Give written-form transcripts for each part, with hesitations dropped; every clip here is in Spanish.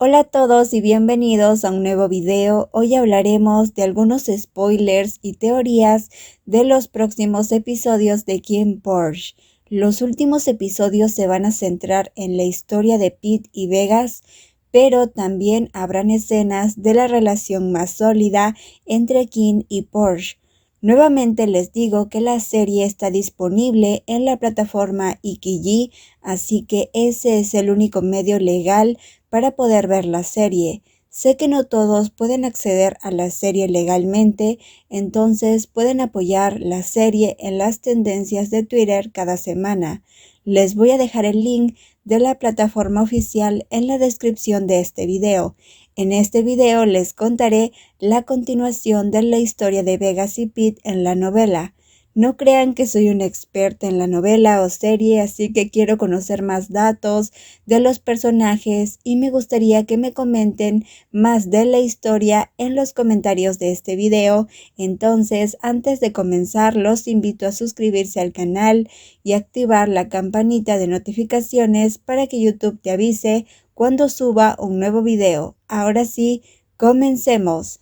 Hola a todos y bienvenidos a un nuevo video. Hoy hablaremos de algunos spoilers y teorías de los próximos episodios de Kim Porsche. Los últimos episodios se van a centrar en la historia de Pete y Vegas, pero también habrán escenas de la relación más sólida entre Kim y Porsche. Nuevamente les digo que la serie está disponible en la plataforma Ikiji, así que ese es el único medio legal para poder ver la serie. Sé que no todos pueden acceder a la serie legalmente, entonces pueden apoyar la serie en las tendencias de Twitter cada semana. Les voy a dejar el link de la plataforma oficial en la descripción de este video. En este video les contaré la continuación de la historia de Vegas y Pete en la novela. No crean que soy una experta en la novela o serie, así que quiero conocer más datos de los personajes y me gustaría que me comenten más de la historia en los comentarios de este video. Entonces, antes de comenzar, los invito a suscribirse al canal y activar la campanita de notificaciones para que YouTube te avise cuando suba un nuevo video. Ahora sí, comencemos.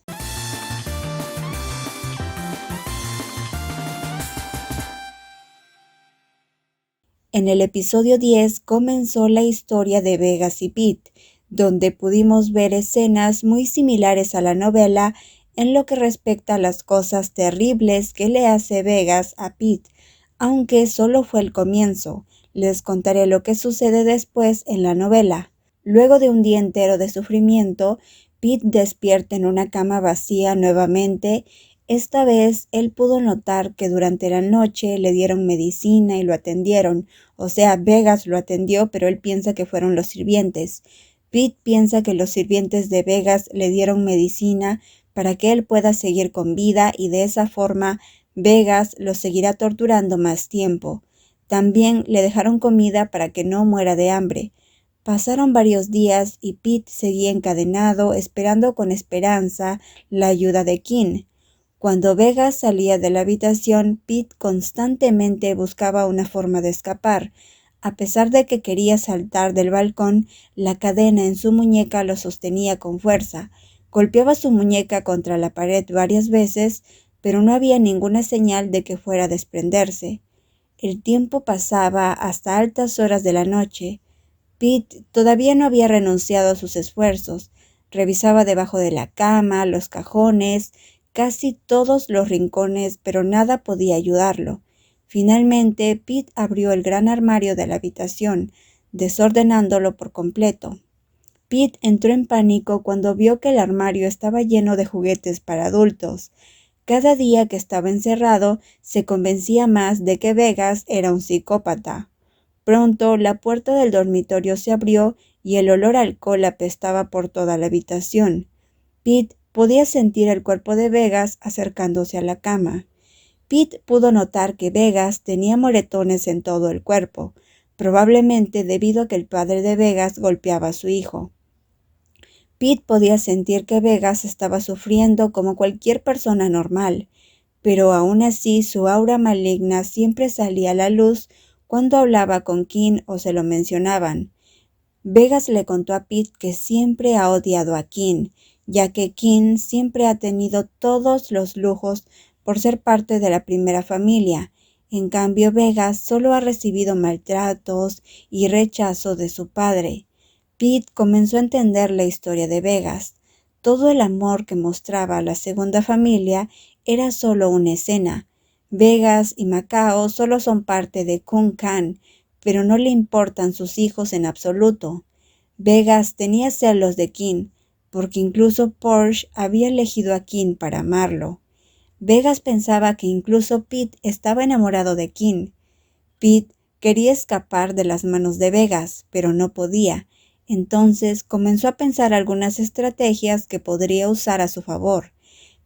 En el episodio 10 comenzó la historia de Vegas y Pete, donde pudimos ver escenas muy similares a la novela en lo que respecta a las cosas terribles que le hace Vegas a Pete, aunque solo fue el comienzo. Les contaré lo que sucede después en la novela. Luego de un día entero de sufrimiento, Pete despierta en una cama vacía nuevamente. Esta vez él pudo notar que durante la noche le dieron medicina y lo atendieron. O sea, Vegas lo atendió, pero él piensa que fueron los sirvientes. Pete piensa que los sirvientes de Vegas le dieron medicina para que él pueda seguir con vida y de esa forma Vegas lo seguirá torturando más tiempo. También le dejaron comida para que no muera de hambre. Pasaron varios días y Pete seguía encadenado, esperando con esperanza la ayuda de Kim. Cuando Vegas salía de la habitación, Pete constantemente buscaba una forma de escapar. A pesar de que quería saltar del balcón, la cadena en su muñeca lo sostenía con fuerza. Golpeaba su muñeca contra la pared varias veces, pero no había ninguna señal de que fuera a desprenderse. El tiempo pasaba hasta altas horas de la noche. Pete todavía no había renunciado a sus esfuerzos. Revisaba debajo de la cama, los cajones, casi todos los rincones, pero nada podía ayudarlo. Finalmente, Pete abrió el gran armario de la habitación, desordenándolo por completo. Pete entró en pánico cuando vio que el armario estaba lleno de juguetes para adultos. Cada día que estaba encerrado, se convencía más de que Vegas era un psicópata. Pronto la puerta del dormitorio se abrió y el olor a alcohol apestaba por toda la habitación. Pete podía sentir el cuerpo de Vegas acercándose a la cama. Pete pudo notar que Vegas tenía moretones en todo el cuerpo, probablemente debido a que el padre de Vegas golpeaba a su hijo. Pete podía sentir que Vegas estaba sufriendo como cualquier persona normal, pero aún así su aura maligna siempre salía a la luz cuando hablaba con Kim o se lo mencionaban. Vegas le contó a Pete que siempre ha odiado a Kim, ya que Kim siempre ha tenido todos los lujos por ser parte de la primera familia. En cambio, Vegas solo ha recibido maltratos y rechazo de su padre. Pete comenzó a entender la historia de Vegas. Todo el amor que mostraba a la segunda familia era solo una escena. Vegas y Macao solo son parte de Kun-Kan, pero no le importan sus hijos en absoluto. Vegas tenía celos de Kim, porque incluso Porsche había elegido a Kim para amarlo. Vegas pensaba que incluso Pete estaba enamorado de Kim. Pete quería escapar de las manos de Vegas, pero no podía. Entonces comenzó a pensar algunas estrategias que podría usar a su favor.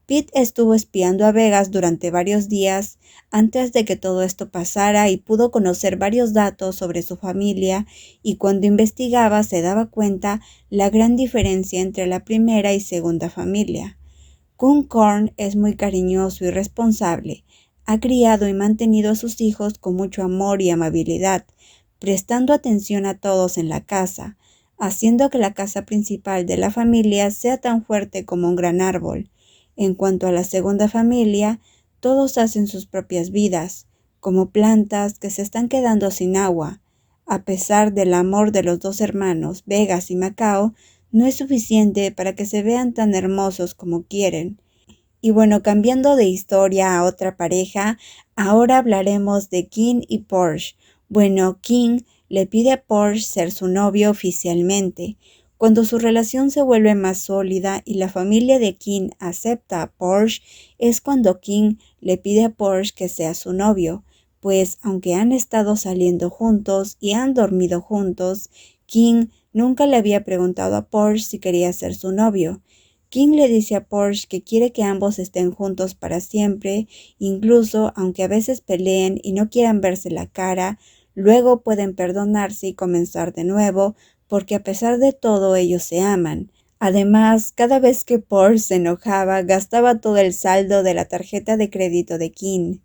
Pete estuvo espiando a Vegas durante varios días antes de que todo esto pasara y pudo conocer varios datos sobre su familia, y cuando investigaba se daba cuenta la gran diferencia entre la primera y segunda familia. Kun-Korn es muy cariñoso y responsable. Ha criado y mantenido a sus hijos con mucho amor y amabilidad, prestando atención a todos en la casa. haciendo que la casa principal de la familia sea tan fuerte como un gran árbol. En cuanto a la segunda familia, todos hacen sus propias vidas, como plantas que se están quedando sin agua. A pesar del amor de los dos hermanos, Vegas y Macao, no es suficiente para que se vean tan hermosos como quieren. Y bueno, cambiando de historia a otra pareja, ahora hablaremos de King y Porsche. Bueno, King le pide a Porsche ser su novio oficialmente. Cuando su relación se vuelve más sólida y la familia de King acepta a Porsche, es cuando King le pide a Porsche que sea su novio, pues aunque han estado saliendo juntos y han dormido juntos, King nunca le había preguntado a Porsche si quería ser su novio. King le dice a Porsche que quiere que ambos estén juntos para siempre, incluso aunque a veces peleen y no quieran verse la cara, luego pueden perdonarse y comenzar de nuevo, porque a pesar de todo ellos se aman. Además, cada vez que Porsche se enojaba, gastaba todo el saldo de la tarjeta de crédito de King.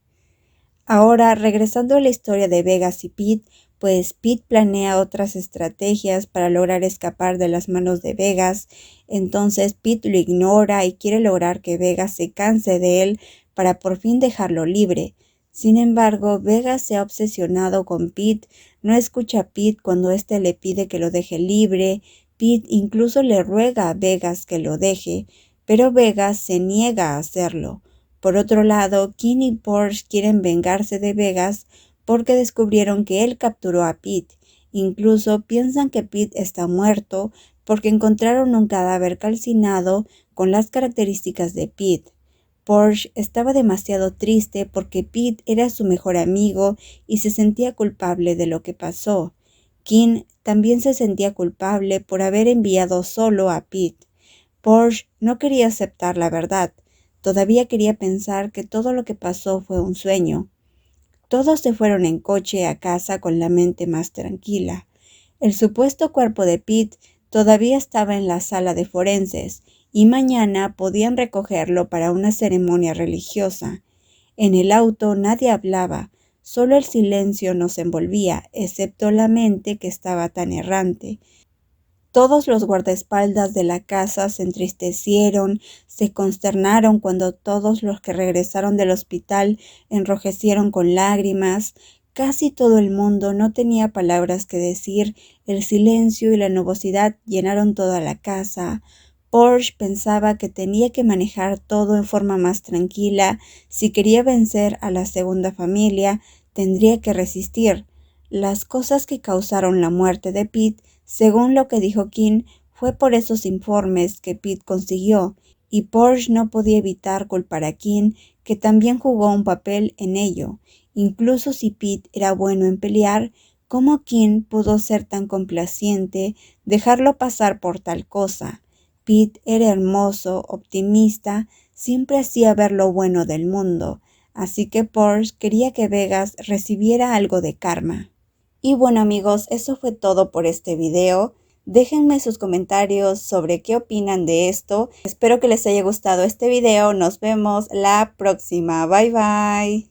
Ahora, regresando a la historia de Vegas y Pete, pues Pete planea otras estrategias para lograr escapar de las manos de Vegas. Entonces Pete lo ignora y quiere lograr que Vegas se canse de él para por fin dejarlo libre. Sin embargo, Vegas se ha obsesionado con Pete, no escucha a Pete cuando éste le pide que lo deje libre. Pete incluso le ruega a Vegas que lo deje, pero Vegas se niega a hacerlo. Por otro lado, King y Porsche quieren vengarse de Vegas porque descubrieron que él capturó a Pete. Incluso piensan que Pete está muerto porque encontraron un cadáver calcinado con las características de Pete. Porsche estaba demasiado triste porque Pete era su mejor amigo y se sentía culpable de lo que pasó. King también se sentía culpable por haber enviado solo a Pete. Porsche no quería aceptar la verdad. Todavía quería pensar que todo lo que pasó fue un sueño. Todos se fueron en coche a casa con la mente más tranquila. El supuesto cuerpo de Pete todavía estaba en la sala de forenses y mañana podían recogerlo para una ceremonia religiosa. En el auto nadie hablaba, solo el silencio nos envolvía, excepto la mente que estaba tan errante. Todos los guardaespaldas de la casa se entristecieron, se consternaron cuando todos los que regresaron del hospital enrojecieron con lágrimas. Casi todo el mundo no tenía palabras que decir, el silencio y la nubosidad llenaron toda la casa. Porsche pensaba que tenía que manejar todo en forma más tranquila. Si quería vencer a la segunda familia, tendría que resistir. Las cosas que causaron la muerte de Pete, según lo que dijo King, fue por esos informes que Pete consiguió, y Porsche no podía evitar culpar a King, que también jugó un papel en ello. Incluso si Pete era bueno en pelear, ¿cómo King pudo ser tan complaciente, dejarlo pasar por tal cosa? Pete era hermoso, optimista, siempre hacía ver lo bueno del mundo, así que Porsche quería que Vegas recibiera algo de karma. Y bueno amigos, eso fue todo por este video. Déjenme sus comentarios sobre qué opinan de esto. Espero que les haya gustado este video. Nos vemos la próxima. Bye bye.